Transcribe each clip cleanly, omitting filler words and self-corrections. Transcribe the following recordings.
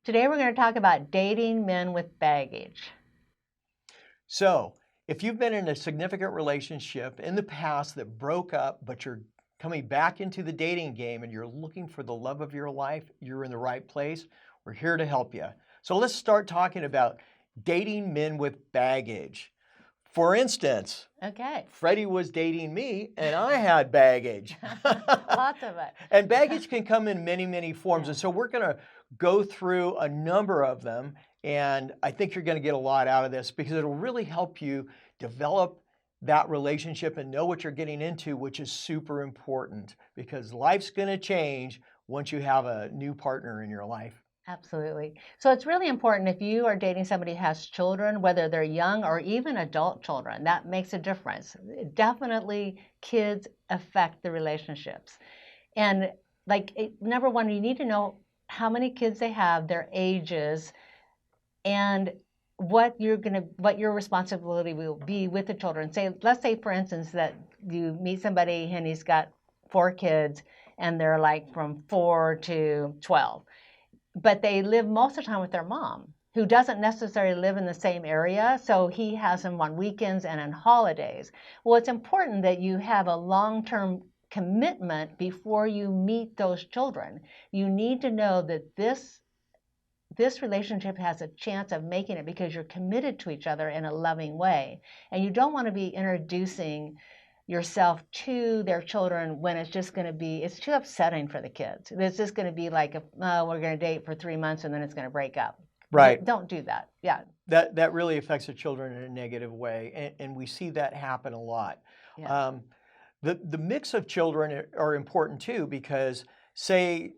Today we're going to talk about dating men with baggage. So, if you've been in a significant relationship in the past that broke up, but you're coming back into the dating game and you're looking for the love of your life, you're in the right place. We're here to help you. So, let's start talking about dating men with baggage. For instance, Okay. Freddie was dating me and I had baggage. Lots of it. And baggage can come in many, many forms. Yeah. And so we're going to go through a number of them. And I think you're going to get a lot out of this because it'll really help you develop that relationship and know what you're getting into, which is super important because life's going to change once you have a new partner in your life. Absolutely. So it's really important if you are dating somebody who has children, whether they're young or even adult children, that makes a difference. Definitely kids affect the relationships. And number one, you need to know how many kids they have, their ages, and what your responsibility will be with the children. Let's say for instance that you meet somebody and he's got 4 kids and they're like from 4 to 12, but they live most of the time with their mom, who doesn't necessarily live in the same area, so he has them on weekends and on holidays. Well, it's important that you have a long-term commitment before you meet those children. You need to know that this relationship has a chance of making it because you're committed to each other in a loving way. And you don't want to be introducing yourself to their children when it's too upsetting for the kids. It's just going to be like, oh, we're going to date for 3 months and then it's going to break up. Right. Don't do that. Yeah. That really affects the children in a negative way. And we see that happen a lot. Yeah. The mix of children are important too because, say,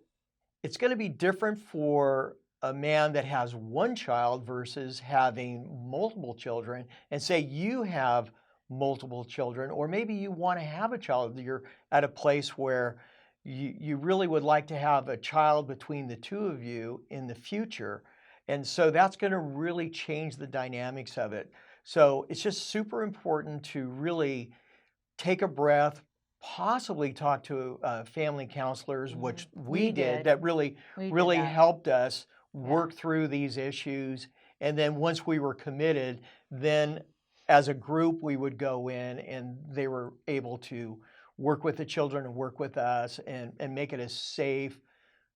it's going to be different for a man that has one child versus having multiple children. And say you have multiple children, or maybe you want to have a child. You're at a place where you really would like to have a child between the two of you in the future. And so that's going to really change the dynamics of it. So it's just super important to really take a breath, possibly talk to family counselors, which we did, that really helped us work through these issues. And then once we were committed, then as a group, we would go in and they were able to work with the children and work with us and make it a safe,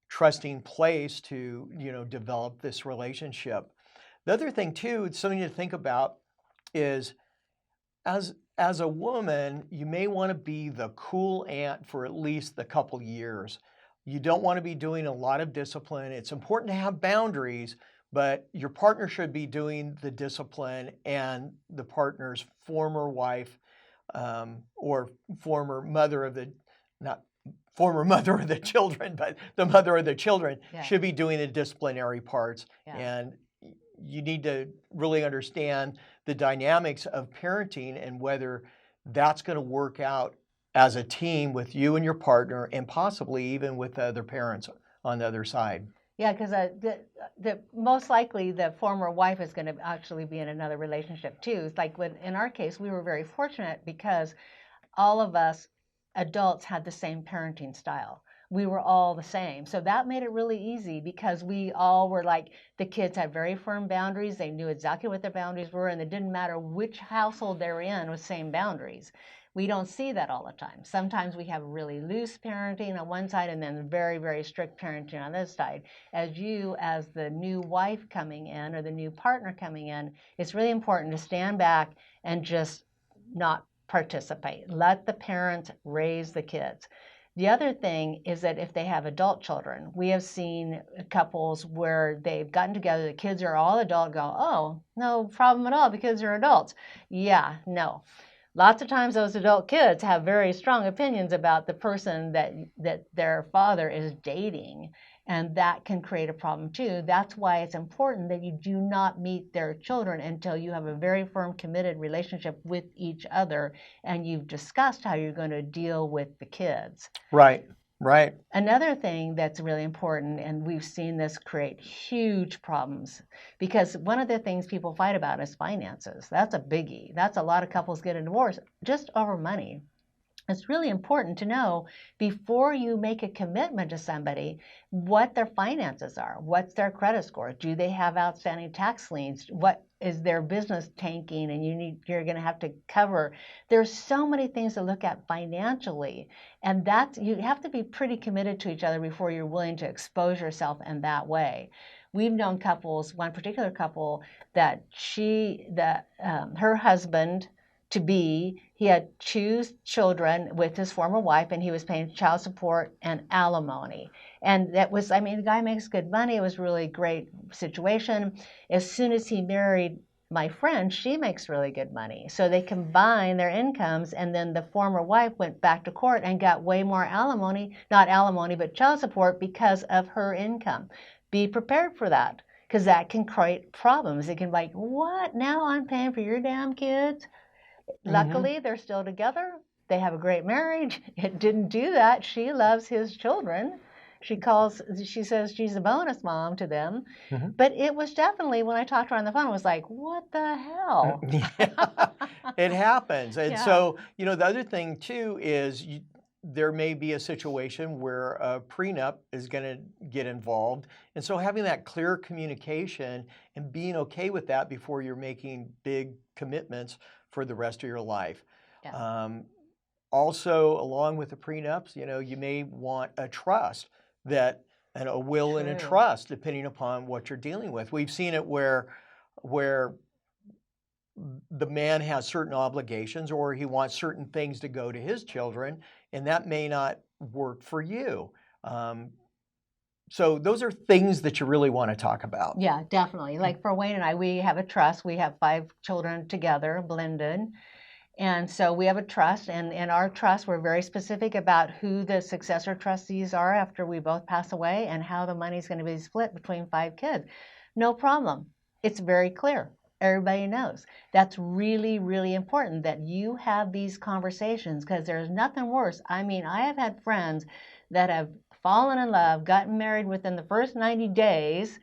trusting place to, develop this relationship. The other thing too, something to think about is as a woman, you may want to be the cool aunt for at least a couple years. You don't want to be doing a lot of discipline. It's important to have boundaries, but your partner should be doing the discipline, and the partner's former wife or former mother of the, not former mother of the children, but the mother of the children should be doing the disciplinary parts. And you need to really understand the dynamics of parenting and whether that's going to work out as a team with you and your partner and possibly even with other parents on the other side. Yeah, because the most likely the former wife is going to actually be in another relationship too. It's like in our case, we were very fortunate because all of us adults had the same parenting style. We were all the same. So that made it really easy because we all were like, the kids had very firm boundaries. They knew exactly what their boundaries were, and it didn't matter which household they're in with same boundaries. We don't see that all the time. Sometimes we have really loose parenting on one side and then very, very strict parenting on this side. As the new wife coming in or the new partner coming in, it's really important to stand back and just not participate. Let the parents raise the kids. The other thing is that if they have adult children, we have seen couples where they've gotten together, the kids are all adult, go, oh, no problem at all because they're adults. Yeah, no. Lots of times those adult kids have very strong opinions about the person that their father is dating, and that can create a problem too. That's why it's important that you do not meet their children until you have a very firm, committed relationship with each other and you've discussed how you're going to deal with the kids. Right. Right. Another thing that's really important, and we've seen this create huge problems, because one of the things people fight about is finances. That's a biggie. That's a lot of couples get a divorce just over money. It's really important to know before you make a commitment to somebody what their finances are. What's their credit score? Do they have outstanding tax liens? What is their business tanking and you're going to have to cover? There's so many things to look at financially, and that's you have to be pretty committed to each other before you're willing to expose yourself in that way. We've known couples, one particular couple that her husband to be, he had two children with his former wife, and he was paying child support and alimony. And that was, I mean, the guy makes good money. It was a really great situation. As soon as he married my friend, she makes really good money. So they combined their incomes, and then the former wife went back to court and got way more alimony, not alimony, but child support because of her income. Be prepared for that, because that can create problems. It can be like, what? Now I'm paying for your damn kids? Luckily, they're still together. They have a great marriage. It didn't do that. She loves his children. She says she's a bonus mom to them. Mm-hmm. But it was definitely, when I talked to her on the phone, it was like, what the hell? Yeah, it happens. And Yeah. so, the other thing too is there may be a situation where a prenup is going to get involved. And so having that clear communication and being okay with that before you're making big commitments for the rest of your life. Yeah. Also, along with the prenups, you may want a trust and a will and a True. trust, depending upon what you're dealing with. We've seen it where the man has certain obligations or he wants certain things to go to his children, and that may not work for you. So those are things that you really want to talk about. Yeah, definitely. Like for Wayne and I, we have a trust. We have 5 children together, blended. And so we have a trust, and in our trust, we're very specific about who the successor trustees are after we both pass away and how the money's going to be split between 5 kids. No problem. It's very clear. Everybody knows. That's really, really important that you have these conversations, because there's nothing worse. I mean, I have had friends that have fallen in love, gotten married within the first 90 days,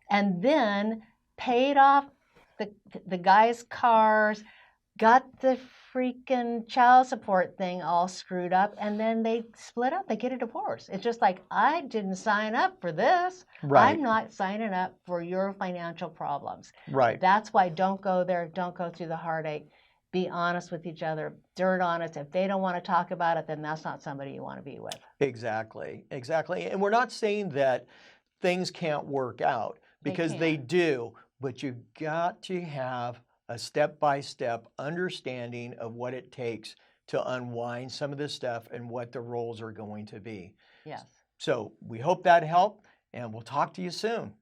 and then paid off the guy's cars, got the freaking child support thing all screwed up, and then they split up. They get a divorce. It's just like, I didn't sign up for this. Right. I'm not signing up for your financial problems. Right. That's why don't go there. Don't go through the heartache. Be honest with each other. Dirt honest. If they don't want to talk about it, then that's not somebody you want to be with. Exactly. And we're not saying that things can't work out, because they do, but you've got to have a step-by-step understanding of what it takes to unwind some of this stuff and what the roles are going to be. Yes. So we hope that helped, and we'll talk to you soon.